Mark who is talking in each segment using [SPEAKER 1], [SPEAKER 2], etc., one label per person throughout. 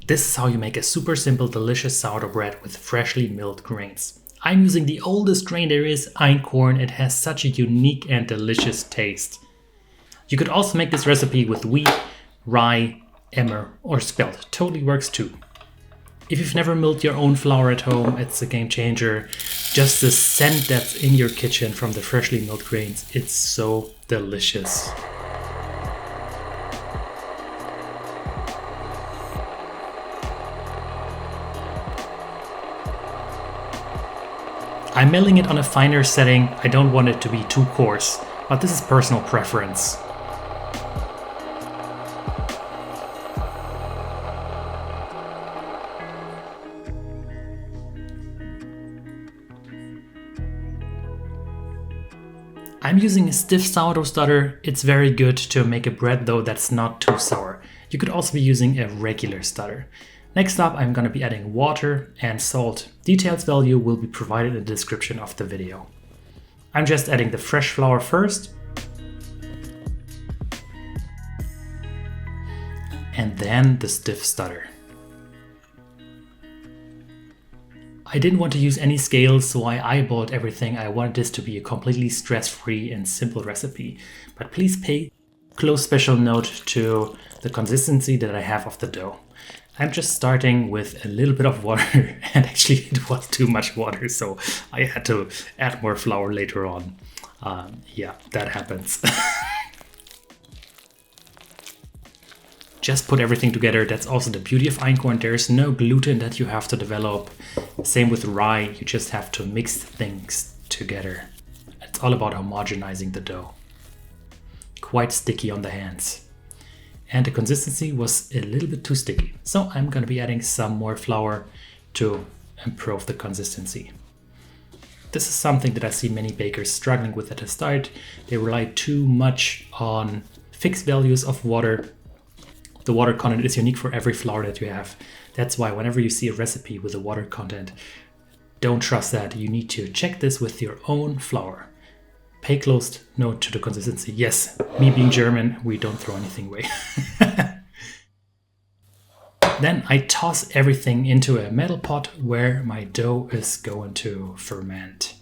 [SPEAKER 1] This is how you make a super simple, delicious sourdough bread with freshly milled grains. I'm using the oldest grain there is, einkorn. It has such a unique and delicious taste. You could also make this recipe with wheat, rye, emmer, or spelt. Totally works too. If you've never milled your own flour at home, it's a game changer. Just the scent that's in your kitchen from the freshly milled grains, it's so delicious. I'm milling it on a finer setting. I don't want it to be too coarse, but this is personal preference. I'm using a stiff sourdough starter. It's very good to make a bread though that's not too sour. You could also be using a regular starter. Next up, I'm going to be adding water and salt. Details value will be provided in the description of the video. I'm just adding the fresh flour first. And then the stiff starter. I didn't want to use any scales, so I eyeballed everything. I wanted this to be a completely stress-free and simple recipe. But please pay close special note to the consistency that I have of the dough. I'm just starting with a little bit of water, and actually it was too much water, so I had to add more flour later on. Yeah, that happens. Just put everything together. That's also the beauty of einkorn. There's no gluten that you have to develop. Same with rye, you just have to mix things together. It's all about homogenizing the dough. Quite sticky on the hands. And the consistency was a little bit too sticky. So I'm going to be adding some more flour to improve the consistency. This is something that I see many bakers struggling with at the start. They rely too much on fixed values of water. The water content is unique for every flour that you have. That's why whenever you see a recipe with a water content, don't trust that. You need to check this with your own flour. Pay close note to the consistency. Yes, me being German, we don't throw anything away. Then I toss everything into a metal pot where my dough is going to ferment.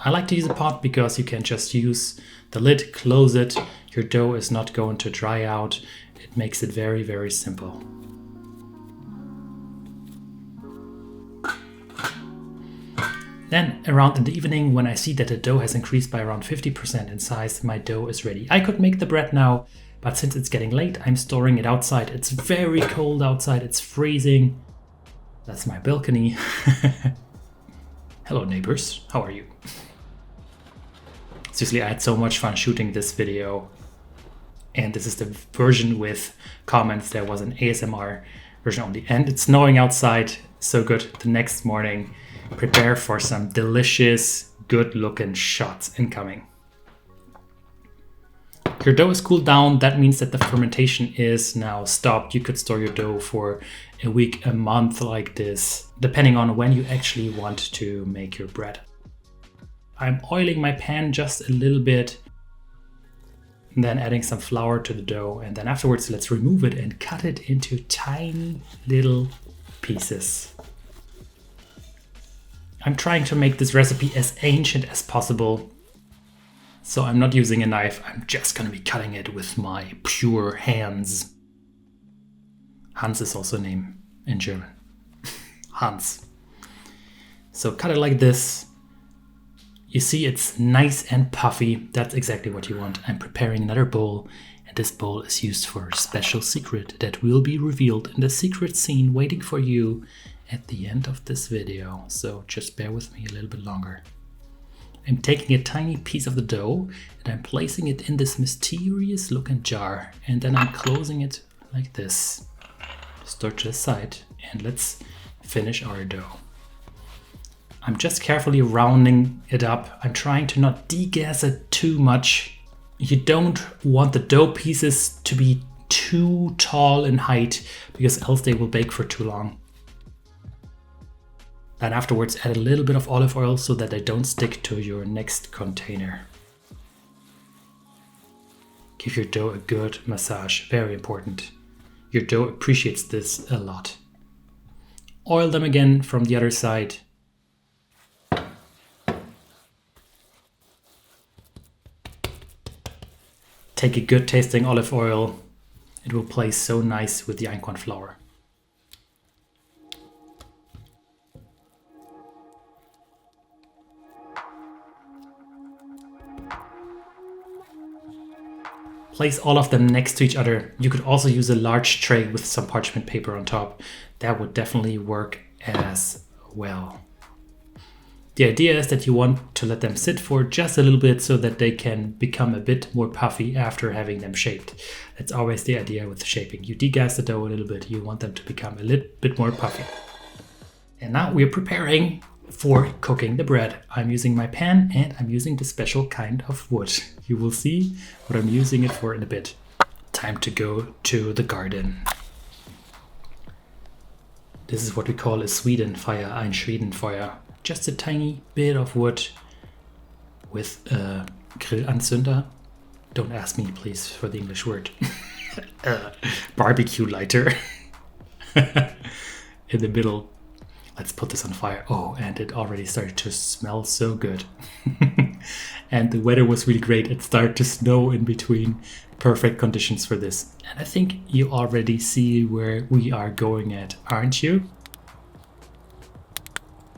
[SPEAKER 1] I like to use a pot because you can just use the lid, close it. Your dough is not going to dry out. It makes it very, very simple. Then around in the evening, when I see that the dough has increased by around 50% in size, my dough is ready. I could make the bread now, but since it's getting late, I'm storing it outside. It's very cold outside, it's freezing. That's my balcony. Hello neighbors, how are you? Seriously, I had so much fun shooting this video. And this is the version with comments. There was an ASMR version only. And it's snowing outside, so good. The next morning, prepare for some delicious, good looking shots incoming. Your dough is cooled down. That means that the fermentation is now stopped. You could store your dough for a week, a month like this, depending on when you actually want to make your bread. I'm oiling my pan just a little bit, and then adding some flour to the dough. And then afterwards, let's remove it and cut it into tiny little pieces. I'm trying to make this recipe as ancient as possible. So I'm not using a knife. I'm just going to be cutting it with my pure hands. Hans is also a name in German. Hans. So cut it like this. You see it's nice and puffy. That's exactly what you want. I'm preparing another bowl, and this bowl is used for a special secret that will be revealed in the secret scene waiting for you at the end of this video. So just bear with me a little bit longer. I'm taking a tiny piece of the dough and I'm placing it in this mysterious looking jar, and then I'm closing it like this. Store to the side, and let's finish our dough. I'm just carefully rounding it up. I'm trying to not degas it too much. You don't want the dough pieces to be too tall in height because else they will bake for too long. Then afterwards add a little bit of olive oil so that they don't stick to your next container. Give your dough a good massage, very important. Your dough appreciates this a lot. Oil them again from the other side. Take a good tasting olive oil. It will play so nice with the einkorn flour. Place all of them next to each other. You could also use a large tray with some parchment paper on top. That would definitely work as well. The idea is that you want to let them sit for just a little bit so that they can become a bit more puffy after having them shaped. That's always the idea with shaping. You degas the dough a little bit. You want them to become a little bit more puffy. And now we're preparing for cooking the bread. I'm using my pan and I'm using the special kind of wood. You will see what I'm using it for in a bit. Time to go to the garden. This is what we call a Schwedenfeuer, ein Schwedenfeuer. Just a tiny bit of wood with a Grillanzünder. Don't ask me, please, for the English word. Barbecue lighter. In the middle. Let's put this on fire. Oh, and it already started to smell so good. And the weather was really great. It started to snow in between. Perfect conditions for this. And I think you already see where we are going at, aren't you?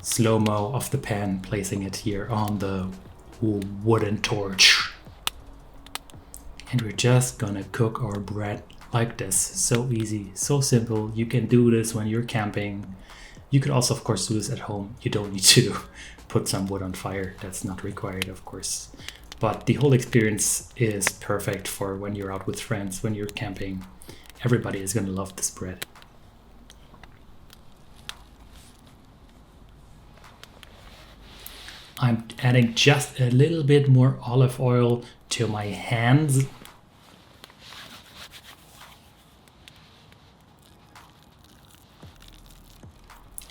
[SPEAKER 1] Slow-mo of the pan, placing it here on the wooden torch. And we're just gonna cook our bread like this. So easy, so simple. You can do this when you're camping. You could also, of course, do this at home. You don't need to put some wood on fire. That's not required, of course. But the whole experience is perfect for when you're out with friends, when you're camping. Everybody is going to love this bread. I'm adding just a little bit more olive oil to my hands.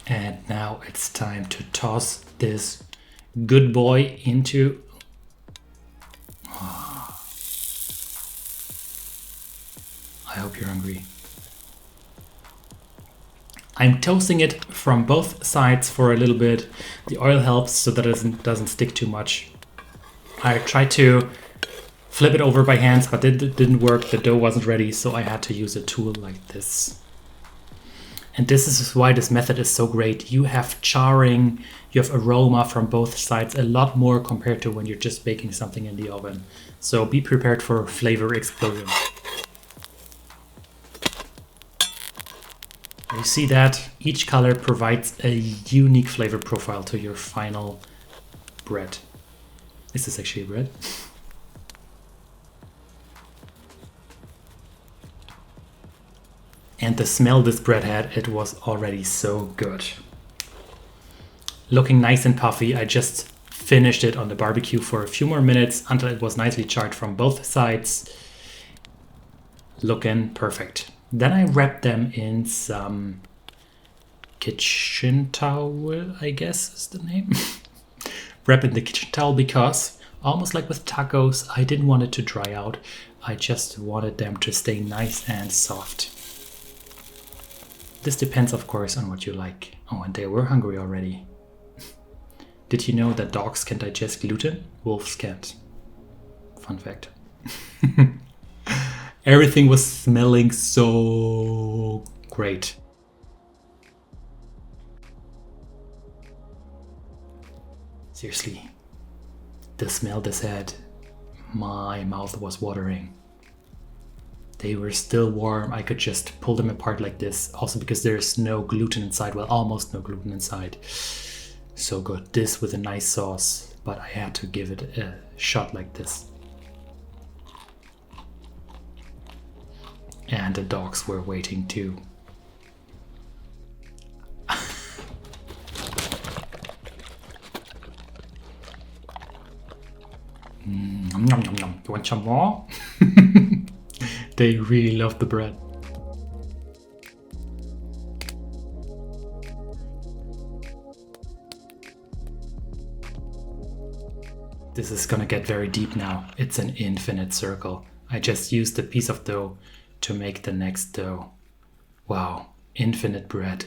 [SPEAKER 1] And now it's time to toss this good boy into... Oh. I hope you're hungry. I'm toasting it from both sides for a little bit. The oil helps so that it doesn't stick too much. I tried to flip it over by hands, but it didn't work. The dough wasn't ready, so I had to use a tool like this. And this is why this method is so great. You have charring, you have aroma from both sides, a lot more compared to when you're just baking something in the oven. So be prepared for flavor explosion. You see that each color provides a unique flavor profile to your final bread. Is this actually bread? And the smell this bread had, it was already so good. Looking nice and puffy, I just finished it on the barbecue for a few more minutes until it was nicely charred from both sides. Looking perfect. Then I wrapped them in some kitchen towel, I guess is the name. Wrap in the kitchen towel because, almost like with tacos, I didn't want it to dry out. I just wanted them to stay nice and soft. This depends, of course, on what you like. Oh, and they were hungry already. Did you know that dogs can digest gluten? Wolves can't. Fun fact. Everything was smelling so great. Seriously, the smell this had, my mouth was watering. They were still warm. I could just pull them apart like this. Also because there's no gluten inside. Well, almost no gluten inside. So good. This with a nice sauce. But I had to give it a shot like this. And the dogs were waiting too. Nom nom nom nom. You want some more? They really love the bread. This is gonna get very deep now. It's an infinite circle. I just used a piece of dough to make the next dough. Wow, infinite bread.